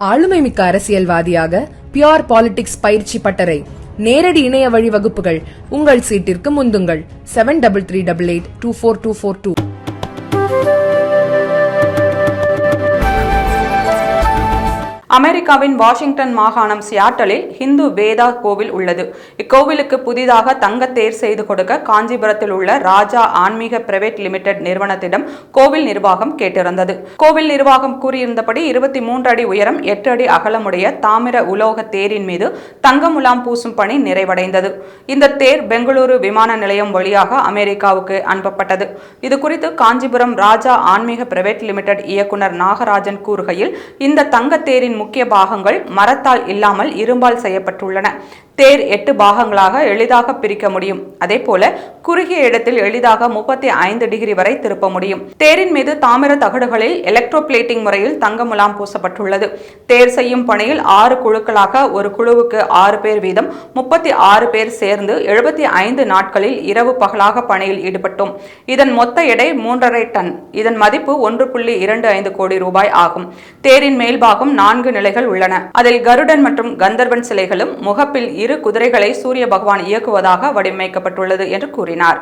ஆளுமைமிக்க அரசியல்வாதியாக pure politics பயிற்சி பட்டறை, நேரடி இணைய வழி வகுப்புகள். உங்கள் சீட்டிற்கு முந்துங்கள். 7338824242. அமெரிக்காவின் வாஷிங்டன் மாகாணம் சியாட்டலில் ஹிந்து வேதா கோவில் உள்ளது. இக்கோவிலுக்கு புதிதாக தங்கத்தேர் செய்து கொடுக்க காஞ்சிபுரத்தில் உள்ள ராஜா ஆன்மீக பிரைவேட் லிமிடெட் நிறுவனத்திடம் கோவில் நிர்வாகம் கேட்டிருந்தது. கோவில் நிர்வாகம் கூறியிருந்தபடி 23 அடி உயரம் 8 அடி அகலமுடைய தாமிர உலோக தேரின் மீது தங்க முலாம் பூசும் பணி நிறைவடைந்தது. இந்த தேர் பெங்களூரு விமான நிலையம் வழியாக அமெரிக்காவுக்கு அனுப்பப்பட்டது. இதுகுறித்து காஞ்சிபுரம் ராஜா ஆன்மீக பிரைவேட் லிமிடெட் இயக்குனர் நாகராஜன் கூறுகையில், இந்த தங்கத்தேரின் முக்கிய பாகங்கள் மரத்தால் இல்லாமல் இரும்பால் செய்யப்பட்டுள்ளன. தேர் 8 பாகங்களாக எளிதாக பிரிக்க முடியும். அதே போல குறுகிய இடத்தில் எளிதாக 35 டிகிரி வரை திருப்ப முடியும். தேரின் மீது தாமிர தகடுகளில் எலக்ட்ரோபிளேட்டிங் முறையில் தங்க முலாம் பூசப்பட்டுள்ளது. தேர் செய்யும் பணியில் 6 குழுக்களாக ஒரு குழுவுக்கு 6 பேர் வீதம் 36 பேர் சேர்ந்து 75 நாட்களில் இரவு பகலாக பணியில் ஈடுபட்டோம். இதன் மொத்த எடை 3.5 டன். இதன் மதிப்பு 1.25 கோடி ரூபாய் ஆகும். தேரின் மேல்பாகம் 4 நிலைகள் உள்ளன. அதில் கருடன் மற்றும் கந்தர்வன் சிலைகளும் முகப்பில் 2 குதிரைகளை சூரிய பகவான் இயக்குவதாக வடிவமைக்கப்பட்டுள்ளது என்று கூறினார்.